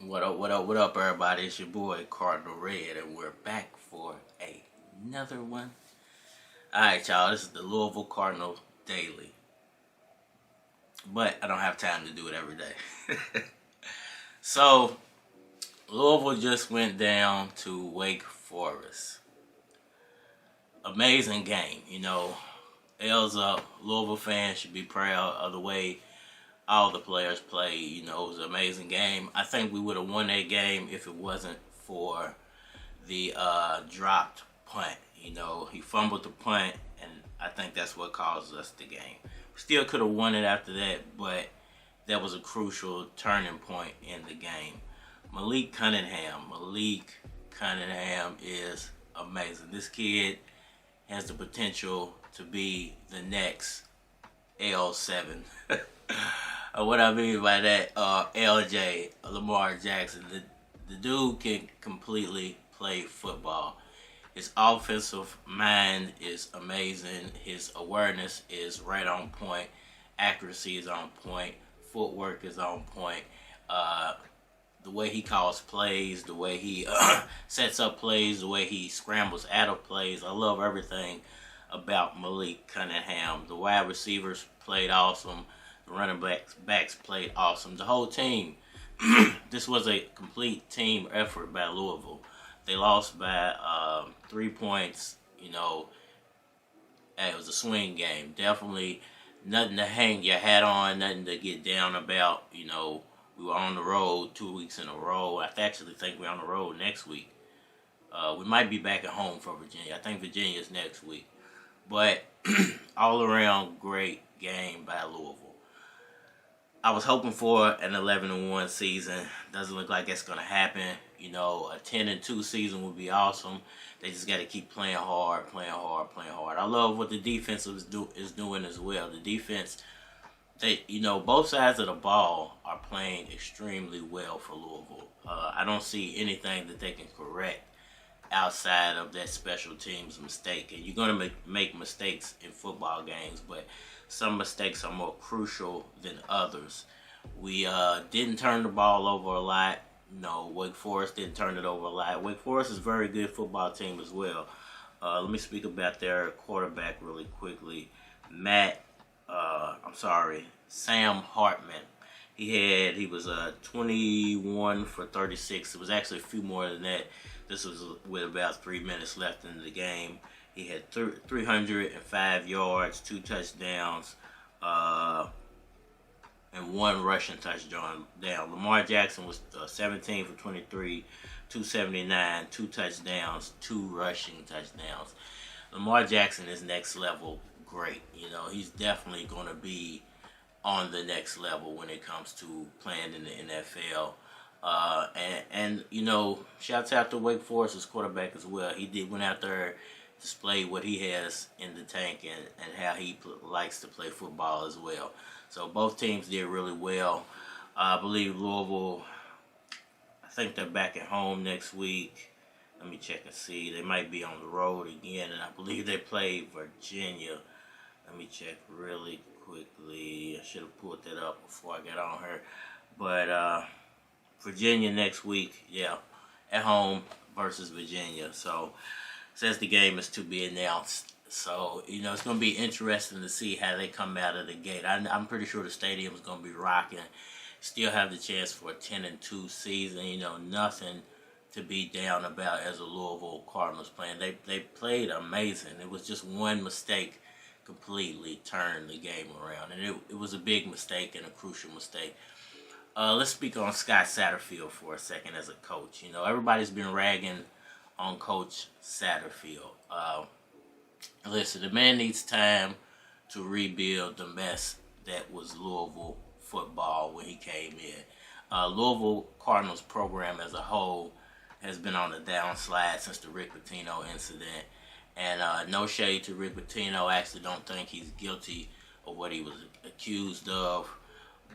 What up, what up, what up, everybody? It's your boy, Cardinal Red, and we're back for another one. Alright, y'all, this is the Louisville Cardinal Daily. But I don't have time to do it every day. So, Louisville just went down to Wake Forest. Amazing game, L's up. Louisville fans should be proud of the way all the players played. It was an amazing game. I think we would have won that game if it wasn't for the dropped punt. He fumbled the punt, and I think that's what caused us the game. We still could have won it after that, but that was a crucial turning point in the game. Malik Cunningham is amazing. This kid has the potential to be the next L7. What I mean by that, LJ, Lamar Jackson. The dude can completely play football. His offensive mind is amazing. His awareness is right on point. Accuracy is on point. Footwork is on point. The way he calls plays, the way he sets up plays, the way he scrambles out of plays. I love everything about Malik Cunningham. The wide receivers played awesome. The running backs played awesome. The whole team. This was a complete team effort by Louisville. They lost by 3 points. It was a swing game. Definitely nothing to hang your hat on, nothing to get down about. We were on the road 2 weeks in a row. I actually think we're on the road next week. We might be back at home for Virginia. I think Virginia's next week. But all around great game by Louisville. I was hoping for an 11-1 season. Doesn't look like it's going to happen. A 10-2 season would be awesome. They just got to keep playing hard. I love what the defense is doing as well. The defense, both sides of the ball are playing extremely well for Louisville. I don't see anything that they can correct outside of that special teams mistake. And you're going to make mistakes in football games, but some mistakes are more crucial than others. We didn't turn the ball over a lot. No, Wake Forest didn't turn it over a lot. Wake Forest is a very good football team as well. Let me speak about their quarterback really quickly. Sam Hartman. He was 21 for 36. It was actually a few more than that. This was with about 3 minutes left in the game. He had 305 yards, 2 touchdowns, and 1 rushing touchdown. Lamar Jackson was 17 for 23, 279, 2 touchdowns, 2 rushing touchdowns. Lamar Jackson is next level great. He's definitely going to be on the next level when it comes to playing in the NFL. And shouts out to Wake Forest's quarterback as well. He went out there, displayed what he has in the tank and how he likes to play football as well. So both teams did really well. I believe Louisville, I think they're back at home next week. Let me check and see. They might be on the road again, and I believe they play Virginia. Let me check really quickly. I should have pulled that up before I got on here. But Virginia next week, at home versus Virginia. So says the game is to be announced. So, it's going to be interesting to see how they come out of the gate. I'm pretty sure the stadium is going to be rocking. Still have the chance for a 10-2 season. Nothing to be down about as a Louisville Cardinals playing. They played amazing. It was just one mistake completely turned the game around. And it was a big mistake and a crucial mistake. Let's speak on Scott Satterfield for a second as a coach. Everybody's been ragging on Coach Satterfield. Listen, the man needs time to rebuild the mess that was Louisville football when he came in. Louisville Cardinals program as a whole has been on the downslide since the Rick Pitino incident. And no shade to Rick Pitino. I actually don't think he's guilty of what he was accused of.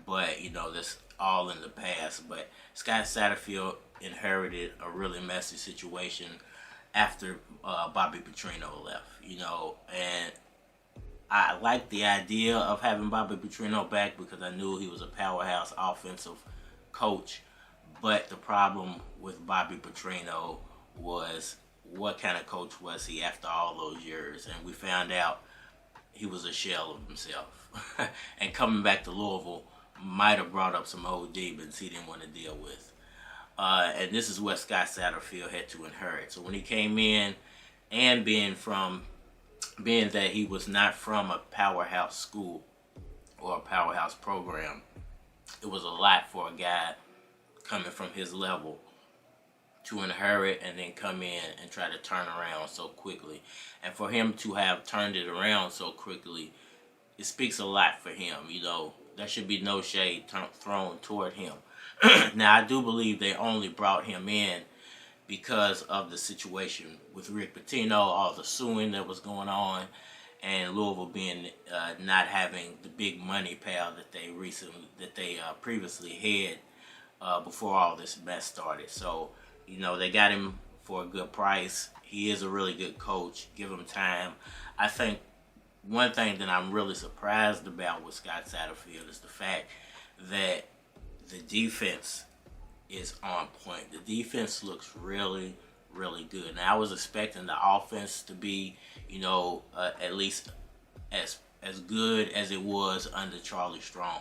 But, that's all in the past. But Scott Satterfield inherited a really messy situation after Bobby Petrino left, and I liked the idea of having Bobby Petrino back because I knew he was a powerhouse offensive coach, But the problem with Bobby Petrino was, what kind of coach was he after all those years? And we found out he was a shell of himself. And coming back to Louisville might have brought up some old demons he didn't want to deal with. And this is what Scott Satterfield had to inherit. So when he came in, and being that he was not from a powerhouse school or a powerhouse program, it was a lot for a guy coming from his level to inherit and then come in and try to turn around so quickly. And for him to have turned it around so quickly, it speaks a lot for him. You know, there should be no shade thrown toward him. Now, I do believe they only brought him in because of the situation with Rick Pitino, all the suing that was going on, and Louisville being not having the big money pal that they previously had before all this mess started. So, you know, they got him for a good price. He is a really good coach. Give him time. I think one thing that I'm really surprised about with Scott Satterfield is the fact that the defense is on point. The defense looks really, really good. Now, I was expecting the offense to be, you know, at least as good as it was under Charlie Strong.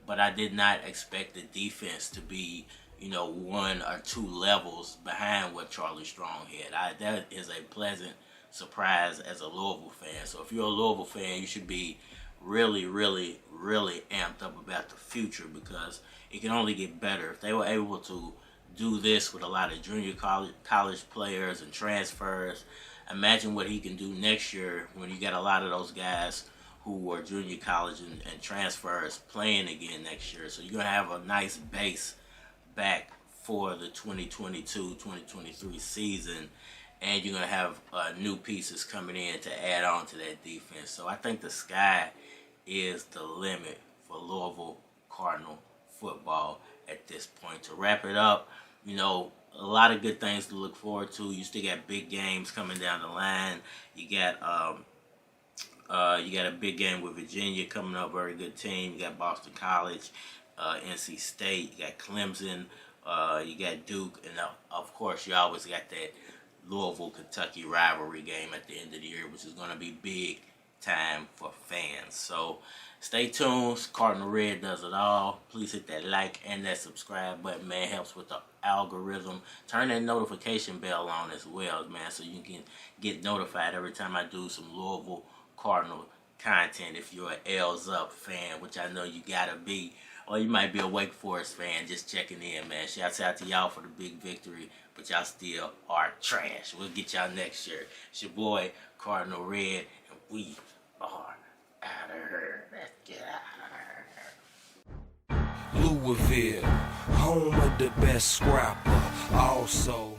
But I did not expect the defense to be, you know, 1 or 2 levels behind what Charlie Strong had. That is a pleasant surprise as a Louisville fan. So if you're a Louisville fan, you should be really, really, really amped up about the future, because it can only get better. If they were able to do this with a lot of junior college players and transfers, imagine what he can do next year when you got a lot of those guys who were junior college and transfers playing again next year. So you're going to have a nice base back for the 2022-2023 season, and you're going to have new pieces coming in to add on to that defense. So I think the sky is the limit for Louisville Cardinal football at this point. To wrap it up, you know, a lot of good things to look forward to. You still got big games coming down the line. You got a big game with Virginia coming up, very good team. You got Boston College, NC State, you got Clemson, you got Duke, and of course you always got that Louisville-Kentucky rivalry game at the end of the year, which is going to be big time for fans. So stay tuned. Cardinal Red does it all. Please hit that like and that subscribe button, man. It helps with the algorithm. Turn that notification bell on as well, man, so you can get notified every time I do some Louisville Cardinal content. If you're an L's Up fan, which I know you gotta be, or you might be a Wake Forest fan, just checking in, man. Shouts out to y'all for the big victory, but y'all still are trash. We'll get y'all next year. It's your boy Cardinal Red, and we are out of here. Let's get out of here. Louisville, home of the best scrapper. Also